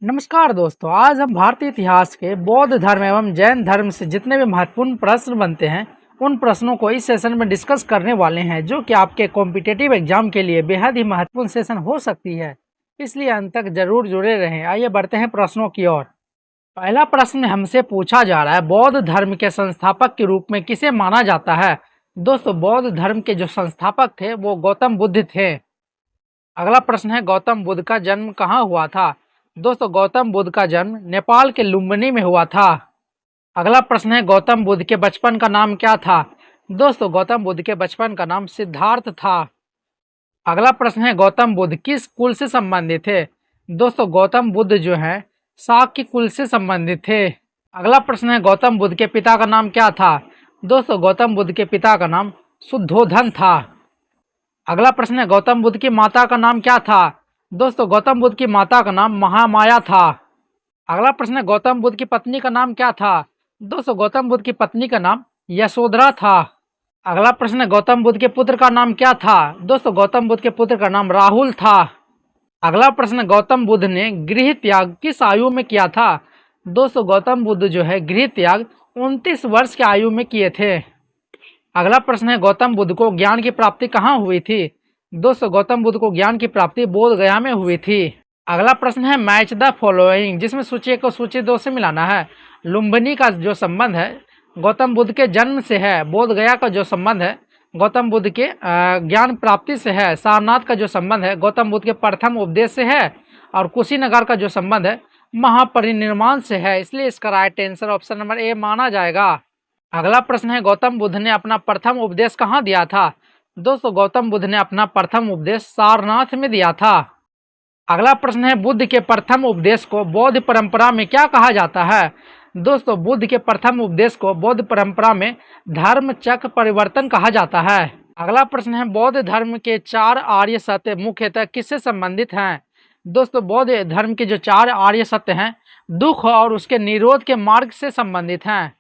नमस्कार दोस्तों, आज हम भारतीय इतिहास के बौद्ध धर्म एवं जैन धर्म से जितने भी महत्वपूर्ण प्रश्न बनते हैं उन प्रश्नों को इस सेशन में डिस्कस करने वाले हैं, जो कि आपके कॉम्पिटिटिव एग्जाम के लिए बेहद ही महत्वपूर्ण सेशन हो सकती है। इसलिए अंत तक जरूर जुड़े रहें। आइए बढ़ते हैं प्रश्नों की ओर। पहला प्रश्न हमसे पूछा जा रहा है, बौद्ध धर्म के संस्थापक के रूप में किसे माना जाता है। दोस्तों, बौद्ध धर्म के जो संस्थापक थे वो गौतम बुद्ध थे। अगला प्रश्न है, गौतम बुद्ध का जन्म कहाँ हुआ था। दोस्तों, गौतम बुद्ध का जन्म नेपाल के लुम्बिनी में हुआ था। अगला प्रश्न है, गौतम बुद्ध के बचपन का नाम क्या था। दोस्तों, गौतम बुद्ध के बचपन का नाम सिद्धार्थ था। अगला प्रश्न है, गौतम बुद्ध किस कुल से संबंधित थे। दोस्तों, गौतम बुद्ध जो है शाक्य कुल से संबंधित थे। अगला प्रश्न है, गौतम बुद्ध के पिता का नाम क्या था। दोस्तों, गौतम बुद्ध के पिता का नाम शुद्धोधन था। अगला प्रश्न है, गौतम बुद्ध की माता का नाम क्या था। दोस्तों, गौतम बुद्ध की माता का नाम महामाया था। अगला प्रश्न है, गौतम बुद्ध की पत्नी का नाम क्या था। दोस्तों, गौतम बुद्ध की पत्नी का नाम यशोधरा था। अगला प्रश्न है, गौतम बुद्ध के पुत्र का नाम क्या था। दोस्तों, गौतम बुद्ध के पुत्र का नाम राहुल था। अगला प्रश्न है, गौतम बुद्ध ने गृह त्याग किस आयु में किया था। दोस्तों, गौतम बुद्ध जो है गृह त्याग 29 वर्ष की आयु में किए थे। अगला प्रश्न है, गौतम बुद्ध को ज्ञान की प्राप्ति कहाँ हुई थी। दोस्तों, गौतम बुद्ध को ज्ञान की प्राप्ति बोध गया में हुई थी। अगला प्रश्न है, मैच द फॉलोइंग, जिसमें सूची 1 को सूची 2 से मिलाना है। लुम्बिनी का जो संबंध है गौतम बुद्ध के जन्म से है। बोध गया का जो संबंध है गौतम बुद्ध के ज्ञान प्राप्ति से है। सारनाथ का जो संबंध है गौतम बुद्ध के प्रथम उपदेश से है। और कुशीनगर का जो संबंध है महापरिनिर्वाण से है। इसलिए इसका right answer option number A माना जाएगा। अगला प्रश्न है, गौतम बुद्ध ने अपना प्रथम उपदेश कहाँ दिया था। दोस्तों, गौतम बुद्ध ने अपना प्रथम उपदेश सारनाथ में दिया था। अगला प्रश्न है, बुद्ध के प्रथम उपदेश को बौद्ध परंपरा में क्या कहा जाता है। दोस्तों, बुद्ध के प्रथम उपदेश को बौद्ध परंपरा में धर्म चक्र परिवर्तन कहा जाता है। अगला प्रश्न है, बौद्ध धर्म के 4 आर्य सत्य मुख्यतः किससे संबंधित हैं। दोस्तों, बौद्ध धर्म के जो 4 आर्य सत्य हैं दुख और उसके निरोध के मार्ग से संबंधित हैं।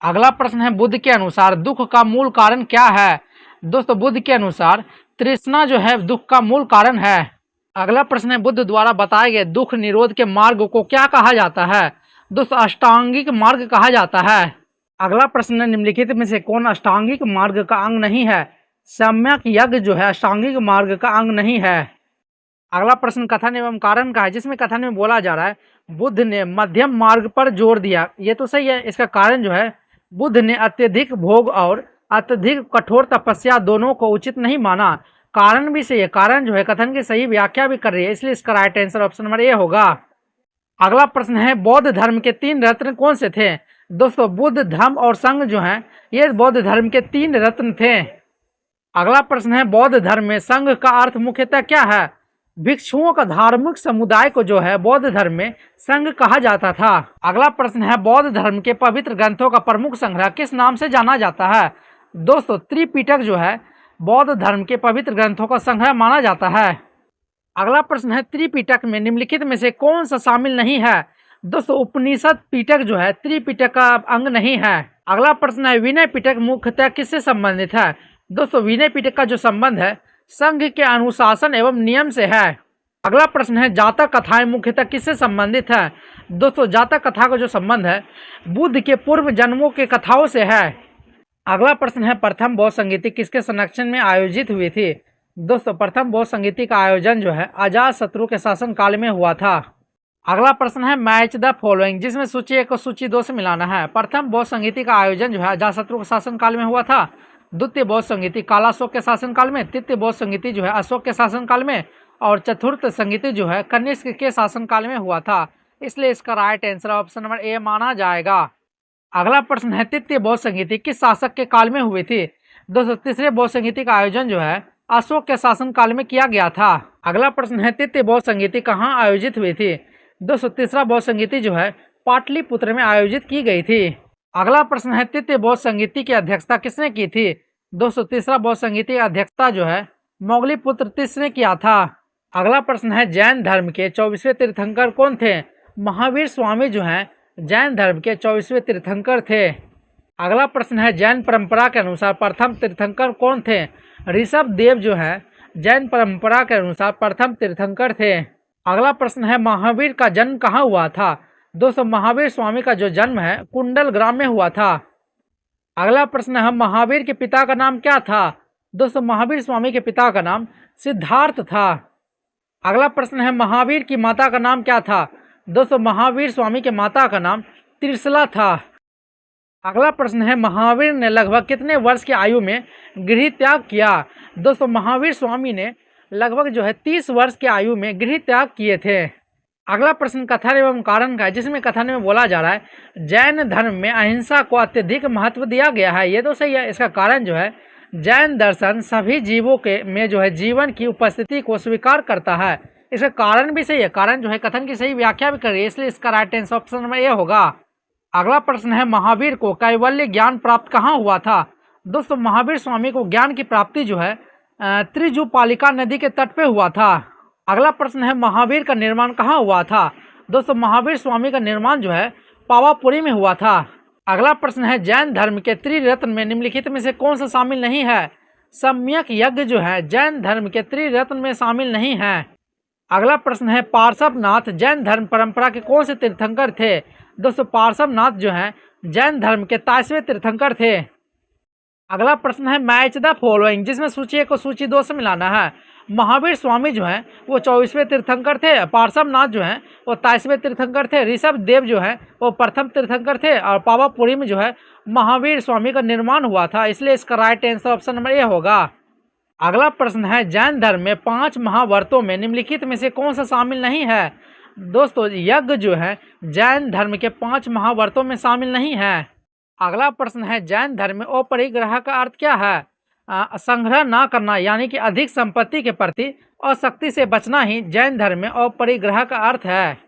अगला प्रश्न है, बुद्ध के अनुसार दुख का मूल कारण क्या है। दोस्तों, बुद्ध के अनुसार तृष्णा जो है दुख का मूल कारण है। अगला प्रश्न है, बुद्ध द्वारा बताए गए दुख निरोध के मार्ग को क्या कहा जाता है। दोस्तों, अष्टांगिक मार्ग कहा जाता है। अगला प्रश्न है, निम्नलिखित में से कौन अष्टांगिक मार्ग का अंग नहीं है। सम्यक यज्ञ जो है अष्टांगिक मार्ग का अंग नहीं है। अगला प्रश्न कथन एवं कारण का है, जिसमें कथन में बोला जा रहा है बुद्ध ने मध्यम मार्ग पर जोर दिया। ये तो सही है। इसका कारण जो है बुद्ध ने अत्यधिक भोग और अत्यधिक कठोर तपस्या दोनों को उचित नहीं माना। कारण भी सही है। कारण जो है कथन की सही व्याख्या भी कर रही है। इसलिए इसका right answer option number A होगा। अगला प्रश्न है, बौद्ध धर्म के 3 रत्न कौन से थे। दोस्तों, बुद्ध धम्म और संघ जो है ये बौद्ध धर्म के 3 रत्न थे। अगला प्रश्न है, बौद्ध धर्म में संघ का अर्थ मुख्यतः क्या है। भिक्षुओं का धार्मिक समुदाय को जो है बौद्ध धर्म में संघ कहा जाता था। अगला प्रश्न है, बौद्ध धर्म के पवित्र ग्रंथों का प्रमुख संग्रह किस नाम से जाना जाता है। दोस्तों, त्रिपिटक जो है बौद्ध धर्म के पवित्र ग्रंथों का संग्रह माना जाता है। अगला प्रश्न है, त्रिपिटक में निम्नलिखित में से कौन सा शामिल नहीं है। दोस्तों, उपनिषद पिटक जो है त्रिपिटक का अंग नहीं है। अगला प्रश्न है, विनय पिटक मुख्यतः किससे संबंधित है। दोस्तों, विनय पिटक का जो संबंध है संघ के अनुशासन एवं नियम से है। अगला प्रश्न है, जातक कथाएं मुख्यतः किससे संबंधित है। दोस्तों, जातक कथा का जो संबंध है बुद्ध के पूर्व जन्मों के कथाओं से है। अगला प्रश्न है, प्रथम बौद्ध संगीति किसके संरक्षण में आयोजित हुई थी। दोस्तों, प्रथम बौद्ध संगीति का आयोजन जो है अजातशत्रु के शासन काल में हुआ था। अगला प्रश्न है, मैच द फॉलोइंग, जिसमें सूची 1 को सूची 2 से मिलाना है। प्रथम बौद्ध संगीति का आयोजन जो है अजातशत्रु के शासन काल में हुआ था। द्वितीय बौद्ध संगीति कालाशोक के शासन काल में। तृतीय बौद्ध संगीति जो है अशोक के शासन काल में। और चतुर्थ संगीति जो है कनिष्क के शासन काल में हुआ था। इसलिए इसका right answer option number A माना जाएगा। अगला प्रश्न है, तृतीय बौद्ध संगीति किस शासक के काल में हुई थी। दोस्तों, तीसरे बौद्ध संगीति का आयोजन जो है अशोक के शासन काल में किया गया था। अगला प्रश्न है, तृतीय बौद्ध संगीति कहाँ आयोजित हुई थी। दोस्तों, तीसरा बौद्ध संगीति जो है पाटलिपुत्र में आयोजित की गई थी। अगला प्रश्न है, तृतीय बौद्ध संगीति की अध्यक्षता किसने की थी। दोस्तों, तीसरा बौद्ध संगीति की अध्यक्षता जो है मोगलीपुत्र तीसरे किया था। अगला प्रश्न है, जैन धर्म के 24वें तीर्थंकर कौन थे। महावीर स्वामी जो हैं जैन धर्म के 24वें तीर्थंकर थे। अगला प्रश्न है, जैन परंपरा के अनुसार प्रथम तीर्थंकर कौन थे। ऋषभ देव जो है जैन परंपरा के अनुसार प्रथम तीर्थंकर थे। अगला प्रश्न है महावीर का जन्म कहाँ हुआ था। दोस्तों महावीर स्वामी का जो जन्म है कुंडल ग्राम में हुआ था। अगला प्रश्न है महावीर के पिता का नाम क्या था। दोस्तों महावीर स्वामी के पिता का नाम सिद्धार्थ था। अगला प्रश्न है महावीर की माता का नाम क्या था। दोस्तों महावीर स्वामी के माता का नाम त्रिशला था। अगला प्रश्न है महावीर ने लगभग कितने वर्ष की आयु में गृह त्याग किया। दोस्तों महावीर स्वामी ने लगभग जो है 30 वर्ष की आयु में गृह त्याग किए थे। अगला प्रश्न कथन एवं कारण का है, जिसमें कथन में बोला जा रहा है जैन धर्म में अहिंसा को अत्यधिक महत्व दिया गया है। ये तो सही है। इसका कारण जो है जैन दर्शन सभी जीवों के में जो है जीवन की उपस्थिति को स्वीकार करता है। इसका कारण भी सही है। कारण जो है कथन की सही व्याख्या भी कर रही है, इसलिए इसका right answer option number A होगा। अगला प्रश्न है महावीर को कैवल्य ज्ञान प्राप्त कहाँ हुआ था। दोस्तों महावीर स्वामी को ज्ञान की प्राप्ति जो है त्रिजुपालिका नदी के तट पे हुआ था। अगला प्रश्न है महावीर का निर्माण कहाँ हुआ था। दोस्तों महावीर स्वामी का निर्माण जो है पावापुरी में हुआ था। अगला प्रश्न है जैन धर्म के त्रिरत्न में निम्नलिखित में से कौन सा शामिल नहीं है। सम्यक यज्ञ जो है जैन धर्म के त्रिरत्न में शामिल नहीं है। अगला प्रश्न है पार्श्वनाथ जैन धर्म परंपरा के कौन से तीर्थंकर थे। दोस्तों पार्श्वनाथ जो है जैन धर्म के 23वें तीर्थंकर थे। अगला प्रश्न है मैच द फॉलोइंग, जिसमें सूची 1 को सूची 2 से मिलाना है। महावीर स्वामी जो है वो 24वें तीर्थंकर थे। पार्श्वनाथ जो है वो 23वें तीर्थंकर थे। ऋषभ देव जो है वो प्रथम तीर्थंकर थे। और पावापुरी में जो है महावीर स्वामी का निर्माण हुआ था, इसलिए इसका right answer option number A होगा। अगला प्रश्न है जैन धर्म में 5 महाव्रतों में निम्नलिखित में से कौन सा शामिल नहीं है। दोस्तों यज्ञ जो है जैन धर्म के 5 महाव्रतों में शामिल नहीं है। अगला प्रश्न है जैन धर्म में अपरिग्रह का अर्थ क्या है। संग्रह ना करना यानी कि अधिक संपत्ति के प्रति और शक्ति से बचना ही जैन धर्म में अपरिग्रह का अर्थ है।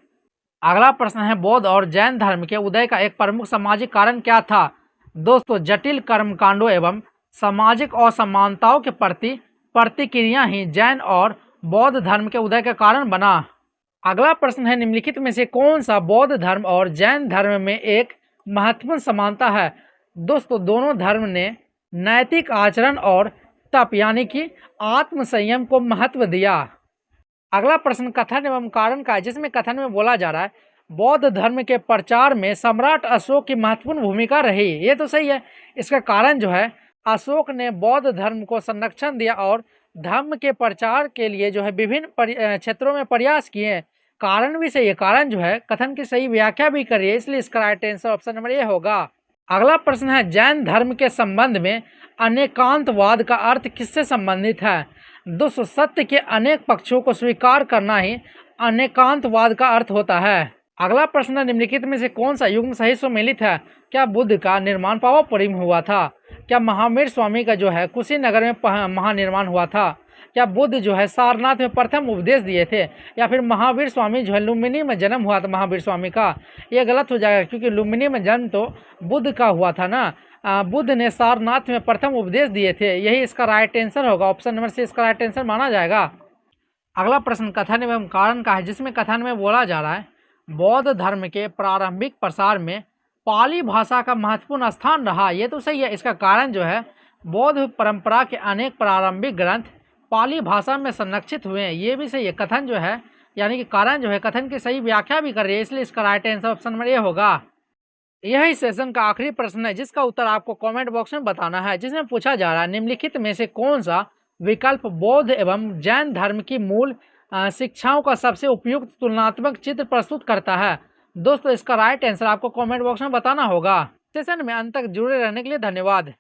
अगला प्रश्न है बौद्ध और जैन धर्म के उदय का एक प्रमुख सामाजिक कारण क्या था। दोस्तों जटिल कर्मकांडों एवं सामाजिक असमानताओं के प्रति प्रतिक्रिया ही जैन और बौद्ध धर्म के उदय का कारण बना। अगला प्रश्न है निम्नलिखित में से कौन सा बौद्ध धर्म और जैन धर्म में एक महत्वपूर्ण समानता है। दोस्तों दोनों धर्म ने नैतिक आचरण और तप यानी कि आत्म संयम को महत्व दिया। अगला प्रश्न कथन एवं कारण का है, जिसमें कथन में बोला जा रहा है बौद्ध धर्म के प्रचार में सम्राट अशोक की महत्वपूर्ण भूमिका रही। ये तो सही है। इसका कारण जो है अशोक ने बौद्ध धर्म को संरक्षण दिया और धर्म के प्रचार के लिए जो है विभिन्न क्षेत्रों में प्रयास किए। कारण भी सही है। कारण जो है कथन की सही व्याख्या भी करी है, इसलिए इसका right answer option number A होगा। अगला प्रश्न है जैन धर्म के संबंध में अनेकांतवाद का अर्थ किससे संबंधित है। दोस्तों सत्य के अनेक पक्षों को स्वीकार करना ही अनेकांतवाद का अर्थ होता है। अगला प्रश्न निम्नलिखित में से कौन सा युग्म सही सुमेलित है। क्या बुद्ध का निर्माण पावापुरी में हुआ था। क्या महावीर स्वामी का जो है कुशीनगर में महानिर्माण हुआ था। क्या बुद्ध जो है सारनाथ में प्रथम उपदेश दिए थे। या फिर महावीर स्वामी जो है लुम्बिनी में जन्म हुआ था महावीर स्वामी का। ये गलत हो जाएगा क्योंकि लुम्बिनी में जन्म तो बुद्ध का हुआ था ना। बुद्ध ने सारनाथ में प्रथम उपदेश दिए थे। यही इसका राइट आंसर होगा। ऑप्शन नंबर सी इसका राइट आंसर माना जाएगा। अगला प्रश्न कथन एवं कारण का है, जिसमें कथन में बोला जा रहा है बौद्ध धर्म के प्रारंभिक प्रसार में पाली भाषा का महत्वपूर्ण स्थान रहा। ये तो सही है। इसका कारण जो है बौद्ध परंपरा के अनेक प्रारंभिक ग्रंथ पाली भाषा में संरक्षित हुए हैं। ये भी सही है। कथन जो है यानी कि कारण जो है कथन की सही व्याख्या भी कर रही है, इसलिए इसका right answer option number A होगा। यही सेशन का आखिरी प्रश्न है, जिसका उत्तर आपको कमेंट बॉक्स में बताना है, जिसमें पूछा जा रहा है निम्नलिखित में से कौन सा विकल्प बौद्ध एवं जैन धर्म की मूल शिक्षाओं का सबसे उपयुक्त तुलनात्मक चित्र प्रस्तुत करता है। दोस्तों इसका राइट आंसर आपको कमेंट बॉक्स में बताना होगा। सेशन में अंत तक जुड़े रहने के लिए धन्यवाद।